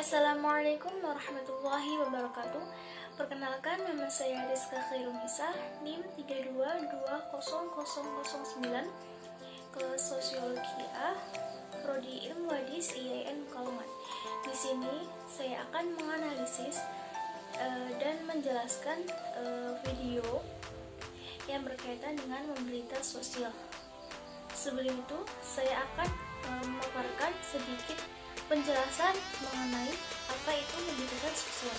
Assalamualaikum warahmatullahi wabarakatuh. Perkenalkan, nama saya Rizka Khairunisa, NIM 32200009, kelas Sosiologi A, Prodi Ilmu Hadis IAIN Pekalongan. Di sini saya akan menganalisis dan menjelaskan video yang berkaitan dengan mobilitas sosial. Sebelum itu, saya akan memaparkan sedikit penjelasan mengenai apa itu mobilitas sosial.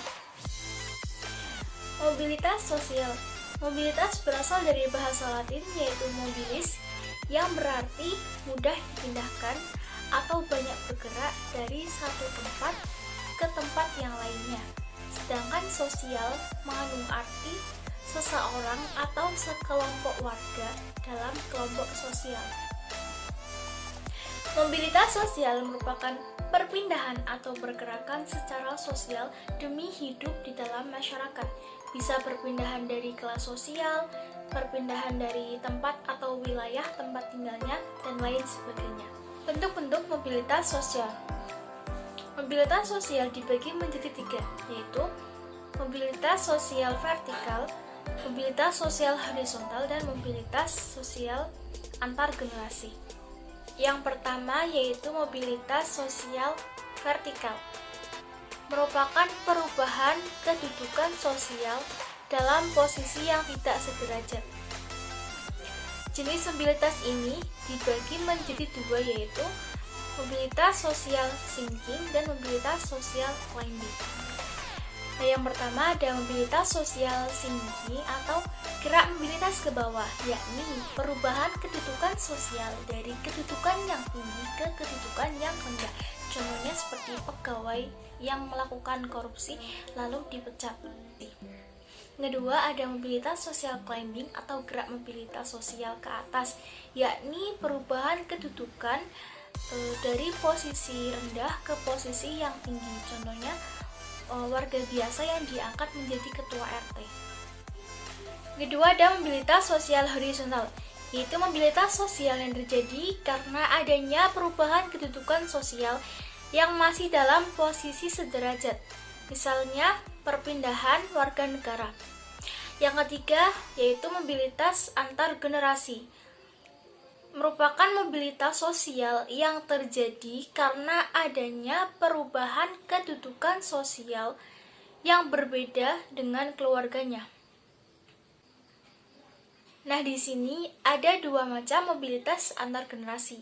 Mobilitas sosial. Mobilitas berasal dari bahasa Latin yaitu mobilis, yang berarti mudah dipindahkan atau banyak bergerak dari satu tempat ke tempat yang lainnya. Sedangkan sosial mengandung arti seseorang atau sekelompok warga dalam kelompok sosial. Mobilitas sosial merupakan perpindahan atau pergerakan secara sosial demi hidup di dalam masyarakat. Bisa perpindahan dari kelas sosial, perpindahan dari tempat atau wilayah tempat tinggalnya, dan lain sebagainya. Bentuk-bentuk mobilitas sosial. Mobilitas sosial dibagi menjadi tiga, yaitu mobilitas sosial vertikal, mobilitas sosial horizontal, dan mobilitas sosial antar generasi. Yang pertama yaitu mobilitas sosial vertikal, merupakan perubahan kedudukan sosial dalam posisi yang tidak sederajat. Jenis mobilitas ini dibagi menjadi dua, yaitu mobilitas sosial sinking dan mobilitas sosial climbing. Nah, yang pertama ada mobilitas sosial sinking atau gerak mobilitas ke bawah, yakni perubahan kedudukan sosial dari kedudukan yang tinggi ke kedudukan yang rendah. Contohnya seperti pegawai yang melakukan korupsi lalu dipecat. Kedua ada mobilitas sosial climbing atau gerak mobilitas sosial ke atas, yakni perubahan kedudukan dari posisi rendah ke posisi yang tinggi. Contohnya warga biasa yang diangkat menjadi ketua RT. Kedua ada mobilitas sosial horizontal, yaitu mobilitas sosial yang terjadi karena adanya perubahan kedudukan sosial yang masih dalam posisi sederajat, misalnya perpindahan warga negara. Yang ketiga yaitu mobilitas antar generasi, merupakan mobilitas sosial yang terjadi karena adanya perubahan kedudukan sosial yang berbeda dengan keluarganya. Nah, di sini ada dua macam mobilitas antar generasi.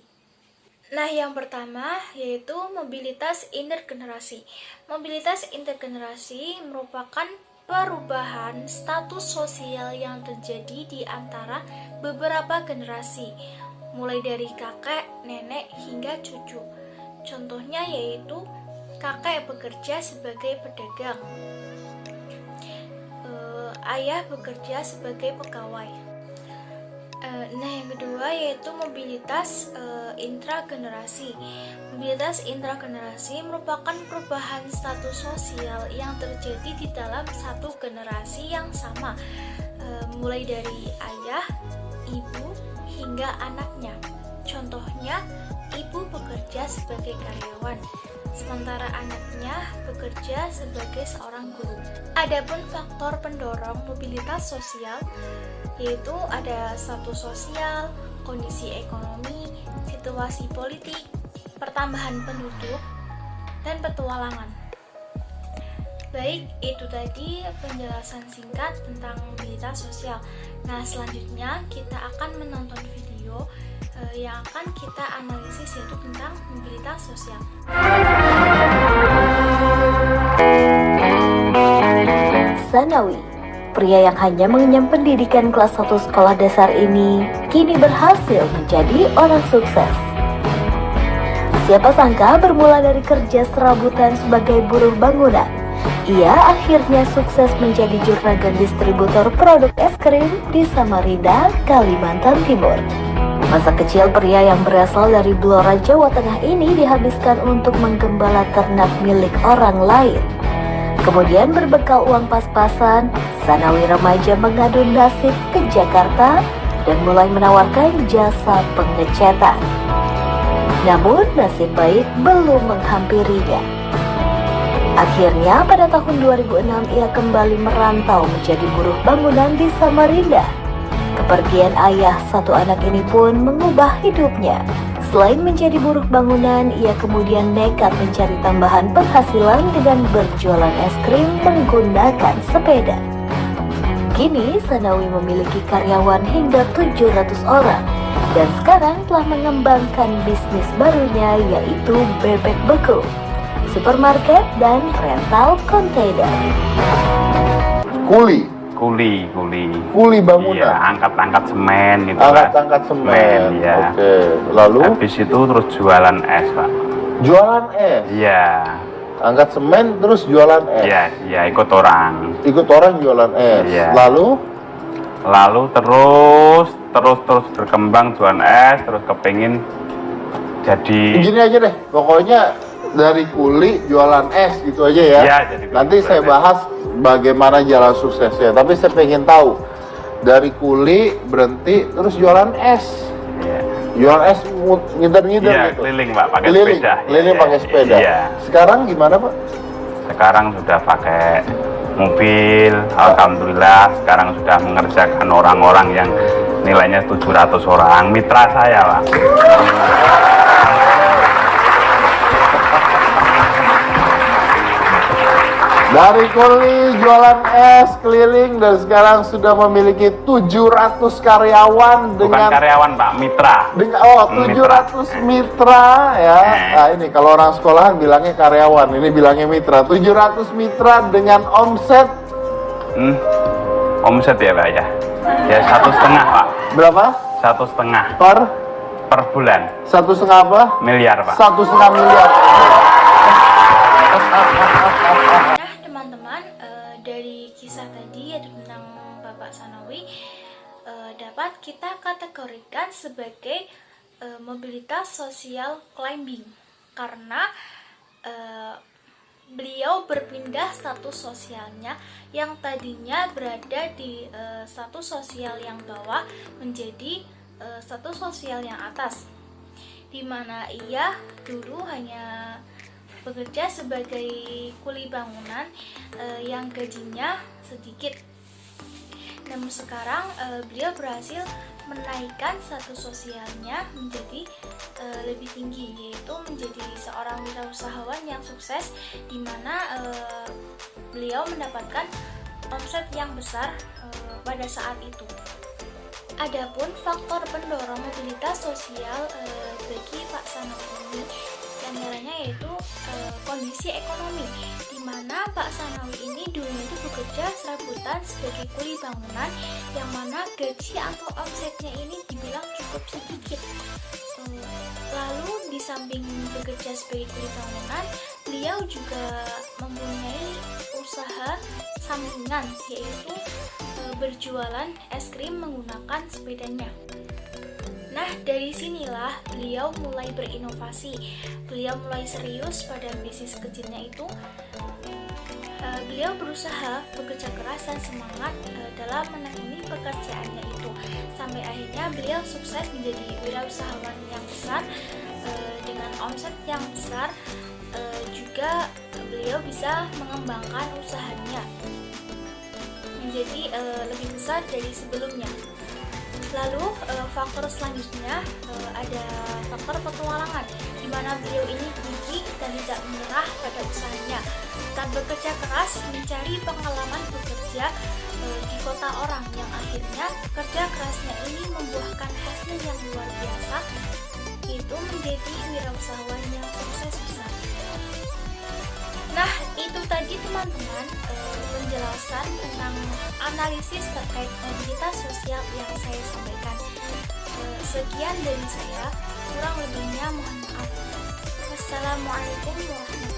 Nah, yang pertama yaitu mobilitas intergenerasi. Mobilitas intergenerasi merupakan perubahan status sosial yang terjadi di antara beberapa generasi, mulai dari kakek, nenek, hingga cucu. Contohnya yaitu kakek bekerja sebagai pedagang, ayah bekerja sebagai pegawai. Nah, yang kedua yaitu mobilitas intragenerasi. Mobilitas intragenerasi merupakan perubahan status sosial yang terjadi di dalam satu generasi yang sama, mulai dari ayah, ibu, hingga anaknya. Contohnya, ibu bekerja sebagai karyawan, sementara anaknya bekerja sebagai seorang guru. Adapun faktor pendorong mobilitas sosial yaitu ada status sosial, kondisi ekonomi, situasi politik, pertambahan penduduk, dan petualangan. Baik, itu tadi penjelasan singkat tentang mobilitas sosial. Nah, selanjutnya kita akan menonton video yang akan kita analisis, yaitu tentang mobilitas sosial. Sanawi, pria yang hanya mengenyam pendidikan kelas 1 sekolah dasar ini kini berhasil menjadi orang sukses. Siapa sangka bermula dari kerja serabutan sebagai buruh bangunan, ia akhirnya sukses menjadi juragan distributor produk es krim di Samarinda, Kalimantan Timur. Masa kecil pria yang berasal dari Blora, Jawa Tengah ini dihabiskan untuk menggembala ternak milik orang lain. Kemudian berbekal uang pas-pasan, Sanawi remaja mengadu nasib ke Jakarta dan mulai menawarkan jasa pengecetan. Namun nasib baik belum menghampirinya. Akhirnya pada tahun 2006 ia kembali merantau menjadi buruh bangunan di Samarinda. Kepergian ayah satu anak ini pun mengubah hidupnya. Selain menjadi buruh bangunan, ia kemudian nekat mencari tambahan penghasilan dengan berjualan es krim menggunakan sepeda. Kini Sanawi memiliki karyawan hingga 700 orang dan sekarang telah mengembangkan bisnis barunya yaitu bebek beku, supermarket dan rental kontainer. Kuli bangunan. Iya, angkat-angkat semen gitu. Angkat-angkat semen. ya. Oke. Lalu Habis itu terus jualan es, Pak. jualan es. Iya. Angkat semen terus jualan es. Iya, ikut orang. Ikut orang jualan es. Iya. Lalu terus berkembang jualan es, terus kepingin jadi gini aja deh. Pokoknya dari kuli jualan es gitu aja ya. Iya, jadi Nanti jualan saya es. bahas bagaimana jalan suksesnya. Tapi saya pengen tahu dari kuli berhenti terus jualan es. Iya. Jualan es ngider-ngider Iya, gitu. keliling, Pak, pakai Keliling, sepeda. keliling Iya, pakai sepeda. Iya. Sekarang gimana, Pak? Sekarang sudah pakai mobil, alhamdulillah. Sekarang sudah mengerjakan orang-orang yang nilainya 700 orang. Mitra saya, Pak. Dari kuli jualan es keliling dan sekarang sudah memiliki 700 karyawan Bukan dengan karyawan, Pak, mitra. 700 mitra ya. Nah, ini kalau orang sekolahan bilangnya karyawan, ini bilangnya mitra. 700 mitra dengan omset Omset ya, Pak, ya. Ya 1,5, Pak. berapa? 1,5 per bulan. 1,5 apa? Miliar, Pak. 1,5 miliar. Nah teman-teman, dari kisah tadi tentang Bapak Sanawi dapat kita kategorikan sebagai mobilitas sosial climbing karena beliau berpindah status sosialnya yang tadinya berada di status sosial yang bawah menjadi status sosial yang atas, di mana ia dulu hanya bekerja sebagai kuli bangunan yang gajinya sedikit. Namun sekarang beliau berhasil menaikkan status sosialnya menjadi lebih tinggi, yaitu menjadi seorang wirausahawan yang sukses, di mana beliau mendapatkan omset yang besar pada saat itu. Adapun faktor pendorong mobilitas sosial bagi Pak Sanawi ini diantaranya yaitu kondisi ekonomi, di mana Pak Sanawi ini dulunya itu bekerja serabutan sebagai kuli bangunan yang mana gaji atau omsetnya ini dibilang cukup sedikit. Lalu di samping bekerja sebagai kuli bangunan, beliau juga mempunyai usaha sampingan yaitu berjualan es krim menggunakan sepedanya. Nah, dari sinilah beliau mulai berinovasi. Beliau mulai serius pada bisnis kecilnya itu. Beliau berusaha bekerja keras dan semangat dalam menekuni pekerjaannya itu. Sampai akhirnya beliau sukses menjadi wirausahawan yang besar dengan omset yang besar. Juga beliau bisa mengembangkan usahanya menjadi lebih besar dari sebelumnya. Lalu faktor selanjutnya ada faktor petualangan, di mana beliau ini gigih dan tidak menyerah pada usahanya. Tetap bekerja keras mencari pengalaman bekerja di kota orang, yang akhirnya kerja kerasnya ini membuahkan hasil yang luar biasa, yaitu menjadi wirausahawan yang sukses besar. Nah, itu tadi teman-teman penjelasan tentang analisis terkait mobilitas sosial yang saya sampaikan. Sekian dari saya, kurang lebihnya mohon maaf. Wassalamualaikum warahmatullahi wabarakatuh.